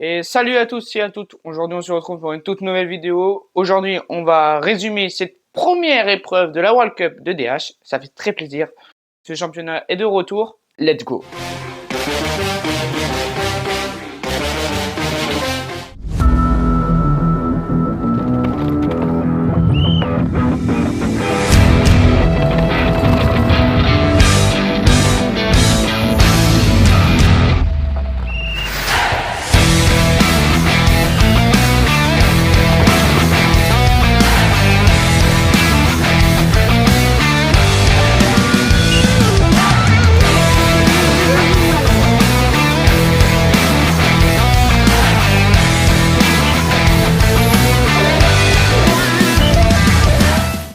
Et salut à tous et à toutes. Aujourd'hui, on se retrouve pour une toute nouvelle vidéo. Aujourd'hui, on va résumer cette première épreuve de la World Cup de DH. Ça fait très plaisir. Ce championnat est de retour. Let's go.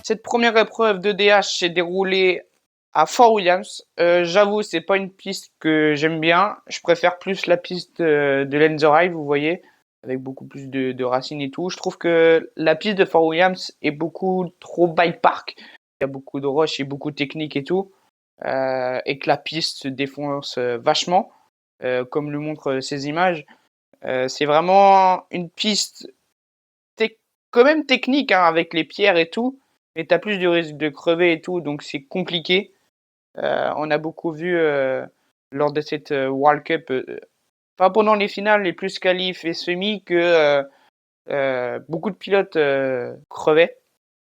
Cette première épreuve de DH s'est déroulée à Fort Williams. J'avoue, c'est pas une piste que j'aime bien. Je préfère plus la piste de Lenzerheide, vous voyez, avec beaucoup plus de racines et tout. Je trouve que la piste de Fort Williams est beaucoup trop bike park. Il y a beaucoup de roches et beaucoup de techniques et tout. Et que la piste se défonce vachement, comme le montrent ces images. C'est vraiment une piste quand même technique, hein, avec les pierres et tout, mais t'as plus de risque de crever et tout, donc c'est compliqué. On a beaucoup vu lors de cette World Cup, pas pendant les finales, les plus qualifs et semi, que beaucoup de pilotes crevaient.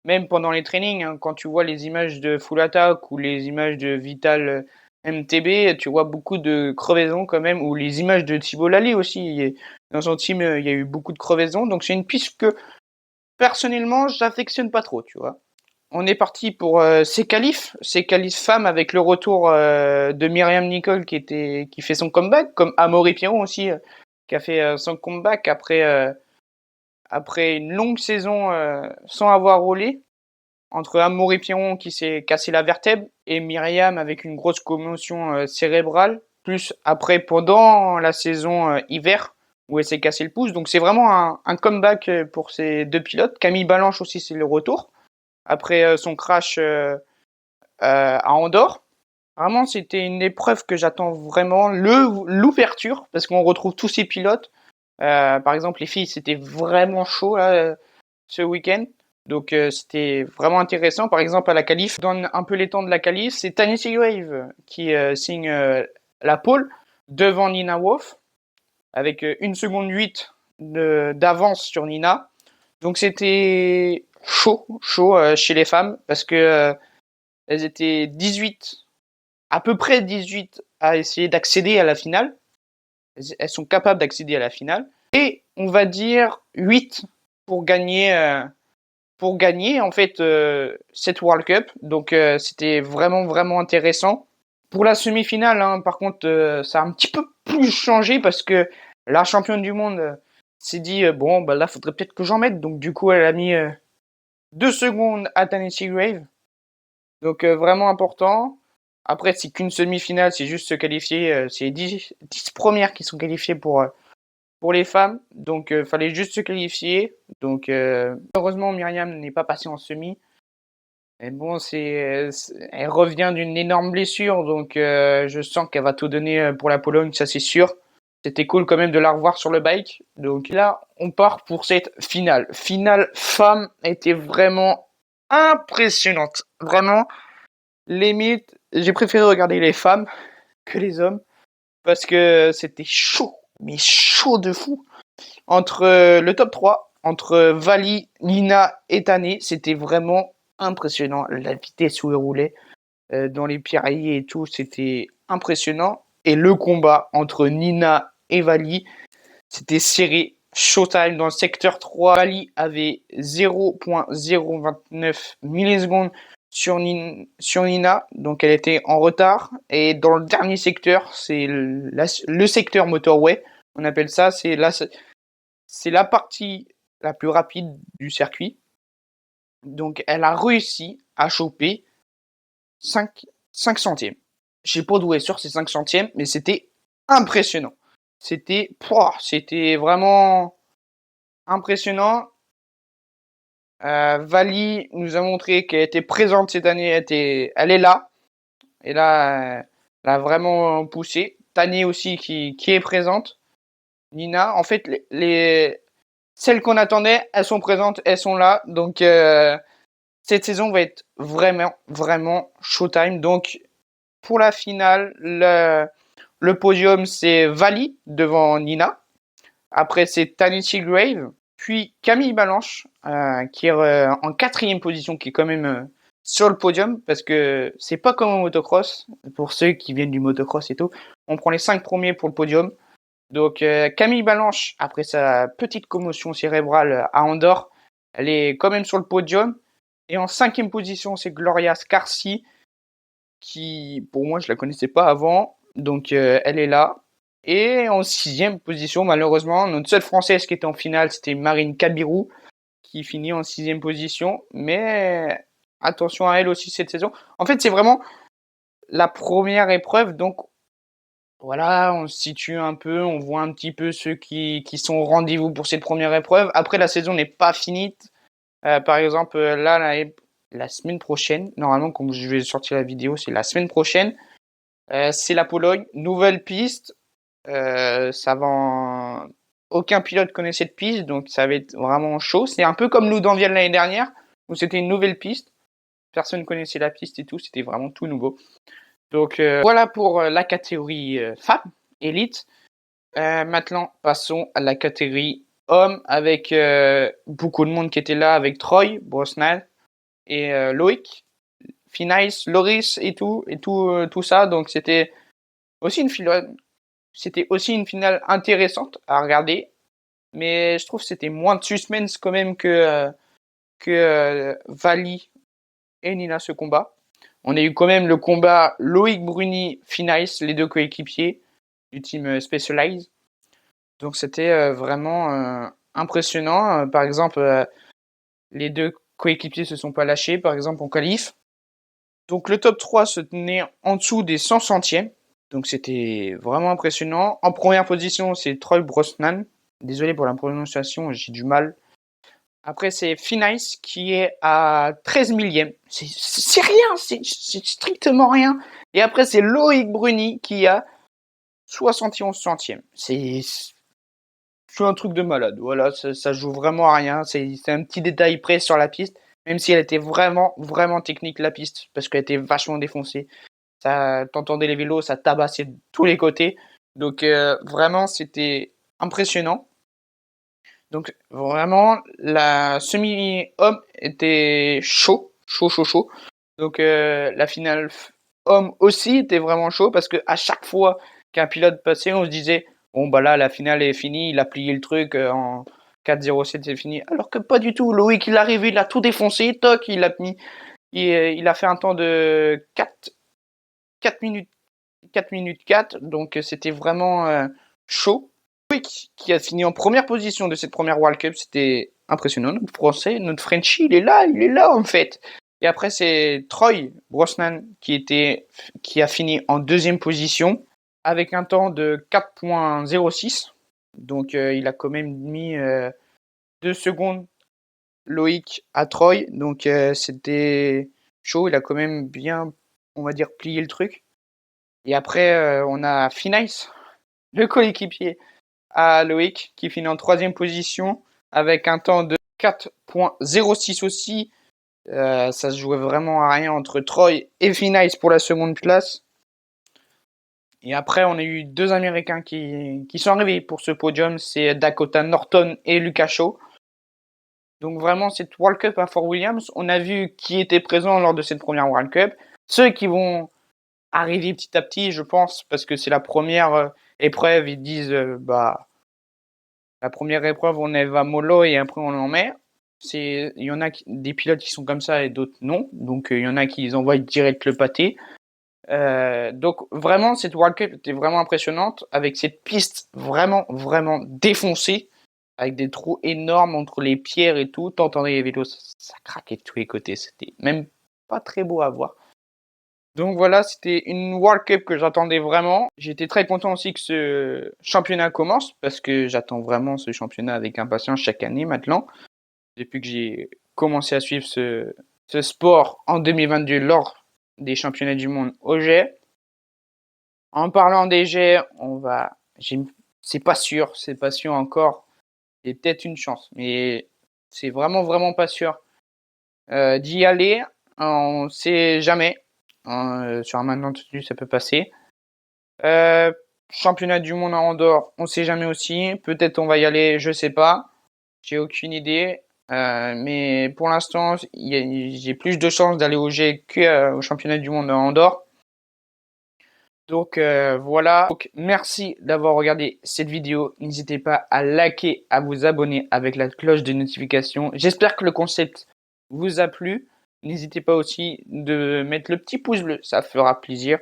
Même pendant les trainings, hein, quand tu vois les images de Full Attack ou les images de Vital MTB, tu vois beaucoup de crevaisons quand même, ou les images de Thibaut Lally aussi. Dans son team, il y a eu beaucoup de crevaisons, donc c'est une piste que personnellement, j'affectionne pas trop, tu vois. On est parti pour ces qualifs femmes avec le retour de Myriam Nicole qui fait son comeback, comme Amaury Pierron aussi, qui a fait son comeback après une longue saison sans avoir roulé, entre Amaury Pierron qui s'est cassé la vertèbre et Myriam avec une grosse commotion cérébrale, plus après pendant la saison hiver où elle s'est cassé le pouce. Donc c'est vraiment un comeback pour ces deux pilotes. Camille Balanche aussi, c'est le retour après son crash à Andorre. Vraiment, c'était une épreuve que j'attends vraiment, l'ouverture, parce qu'on retrouve tous ces pilotes. Par exemple, les filles, c'était vraiment chaud là, ce week-end. Donc c'était vraiment intéressant. Par exemple, à la qualif, donne un peu les temps de la qualif, c'est Tanis Seagrave qui signe la pole devant Nina Wolf, avec 1 seconde 8 d'avance sur Nina. Donc c'était chaud chez les femmes, parce que elles étaient 18, à peu près 18 à essayer d'accéder à la finale. Elles sont capables d'accéder à la finale. Et on va dire 8 pour gagner en fait cette World Cup. Donc c'était vraiment intéressant. Pour la semi-finale, hein, par contre, ça a un petit peu plus changé parce que la championne du monde s'est dit bon, bah là, faudrait peut-être que j'en mette. Donc du coup, elle a mis 2 secondes à Tanis Seagrave. Donc vraiment important. Après, c'est qu'une semi-finale, c'est juste se qualifier. C'est 10 premières qui sont qualifiées pour les femmes. Donc fallait juste se qualifier. Donc heureusement, Myriam n'est pas passée en semi. Et bon, elle revient d'une énorme blessure. Donc je sens qu'elle va tout donner pour la Pologne, ça c'est sûr. C'était cool quand même de la revoir sur le bike. Donc là, on part pour cette finale. Finale femme était vraiment impressionnante. Vraiment, limite, j'ai préféré regarder les femmes que les hommes parce que c'était chaud, mais chaud de fou. Entre le top 3, entre Vali, Nina et Tané, c'était vraiment impressionnant. La vitesse où elle roulait dans les pierriers et tout, c'était impressionnant. Et le combat entre Nina et Vali, c'était serré. Showtime dans le secteur 3. Vali avait 0.029 millisecondes sur Nina, donc elle était en retard. Et dans le dernier secteur, c'est le secteur motorway, on appelle ça, c'est la partie la plus rapide du circuit. Donc elle a réussi à choper 5 centièmes. Je sais pas d'où est sur ces 5 centièmes, mais c'était impressionnant. C'était vraiment impressionnant. Vali nous a montré qu'elle était présente cette année, elle est là. Et là, elle a vraiment poussé. Tané aussi qui est présente. Nina, en fait, celles qu'on attendait, elles sont présentes, elles sont là. Donc, cette saison va être vraiment, vraiment showtime. Donc, pour la finale, le podium, c'est Vali devant Nina. Après, c'est Tanishi Grave. Puis Camille Balanche, qui est en 4e position, qui est quand même sur le podium, parce que c'est pas comme au motocross. Pour ceux qui viennent du motocross et tout, on prend les 5 premiers pour le podium. Donc Camille Balanche, après sa petite commotion cérébrale à Andorre, elle est quand même sur le podium. Et en 5e position, c'est Gloria Scarsi, qui, pour moi, je la connaissais pas avant. Donc elle est là. Et en 6e position, malheureusement, notre seule Française qui était en finale, c'était Marine Kabirou, qui finit en 6e position. Mais attention à elle aussi cette saison. En fait, c'est vraiment la première épreuve, donc voilà, on se situe un peu, on voit un petit peu ceux qui sont au rendez-vous pour cette première épreuve. Après, la saison n'est pas finie. Par exemple, là, la semaine prochaine, normalement, comme je vais sortir la vidéo, c'est la semaine prochaine. C'est la Pologne, nouvelle piste. Ça va Aucun pilote connaît cette piste, donc ça va être vraiment chaud. C'est un peu comme nous dans Vienne l'année dernière, où c'était une nouvelle piste. Personne ne connaissait la piste et tout, c'était vraiment tout nouveau. Donc voilà pour la catégorie femmes, élite. Maintenant, passons à la catégorie hommes avec beaucoup de monde qui était là, avec Troy Brosnan et Loïc, Finais, Loris tout ça. Donc c'était aussi une finale intéressante à regarder, mais je trouve que c'était moins de suspense quand même que Vali et Nina ce combat. On a eu quand même le combat Loïc Bruni Finais, les deux coéquipiers du team Specialized. Donc c'était vraiment impressionnant. Par exemple, les deux coéquipiers se sont pas lâchés, par exemple en qualif. Donc le top 3 se tenait en dessous des 100 centièmes. Donc c'était vraiment impressionnant. En première position, c'est Troy Brosnan. Désolé pour la prononciation, j'ai du mal. Après, c'est Finais qui est à 13 millième. C'est rien, c'est strictement rien. Et après, c'est Loïc Bruni qui a 71 centièmes. C'est un truc de malade. Voilà, ça joue vraiment à rien. C'est un petit détail près sur la piste, même si elle était vraiment, vraiment technique, la piste, parce qu'elle était vachement défoncée. T'entendais les vélos, ça tabassait de tous les côtés. Donc, vraiment, c'était impressionnant. Donc, vraiment, la semi-homme était chaud, chaud, chaud, chaud. Donc, la finale homme aussi était vraiment chaud, parce que à chaque fois qu'un pilote passait, on se disait bon, bah là, la finale est finie, il a plié le truc en 4-0-7, c'est fini. Alors que pas du tout. Loïc, il est arrivé, il a tout défoncé, toc, il a fait un temps de 4 minutes, 4 minutes 4, donc c'était vraiment chaud. Loïc, qui a fini en première position de cette première World Cup, c'était impressionnant. Notre Français, notre Frenchie, il est là en fait. Et après, c'est Troy Brosnan qui a fini en 2e position avec un temps de 4.06. Donc il a quand même mis 2 secondes Loïc à Troy. Donc c'était chaud. Il a quand même bien, on va dire, plié le truc. Et après, on a Finais, le coéquipier à Loïc, qui finit en 3e position avec un temps de 4.06 aussi. Ça se jouait vraiment à rien entre Troy et Finais pour la seconde place. Et après, on a eu 2 Américains qui sont arrivés pour ce podium, c'est Dakota Norton et Lucas Shaw. Donc vraiment, cette World Cup à Fort Williams, on a vu qui était présent lors de cette première World Cup. Ceux qui vont arriver petit à petit, je pense, parce que c'est la première épreuve, ils disent, la première épreuve, on va mollo et après on en met. Il y en a des pilotes qui sont comme ça et d'autres non. Donc il y en a qui les envoient direct le pâté. Donc vraiment, cette World Cup était vraiment impressionnante avec cette piste vraiment, vraiment défoncée avec des trous énormes entre les pierres et tout. T'entendais les vélos, ça craquait de tous les côtés. C'était même pas très beau à voir. Donc voilà, c'était une World Cup que j'attendais vraiment. J'étais très content aussi que ce championnat commence parce que j'attends vraiment ce championnat avec impatience chaque année maintenant. Depuis que j'ai commencé à suivre ce sport en 2022 lors des championnats du monde au jet. En parlant des jets, j'ai c'est pas sûr encore. Il y a peut-être une chance, mais c'est vraiment, vraiment pas sûr. D'y aller, on sait jamais, hein, sur un malentendu, ça peut passer. Championnat du monde à Andorre, on sait jamais aussi. Peut-être on va y aller, je sais pas. J'ai aucune idée. Mais pour l'instant, j'ai plus de chances d'aller au G que au championnat du monde à Andorre. Donc voilà. Donc, merci d'avoir regardé cette vidéo. N'hésitez pas à liker, à vous abonner avec la cloche de notification. J'espère que le concept vous a plu. N'hésitez pas aussi de mettre le petit pouce bleu, ça fera plaisir.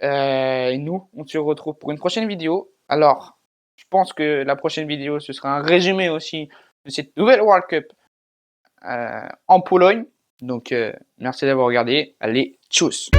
Et nous, on se retrouve pour une prochaine vidéo. Alors, je pense que la prochaine vidéo, ce sera un résumé aussi de cette nouvelle World Cup en Pologne. Donc, merci d'avoir regardé. Allez, tchuss!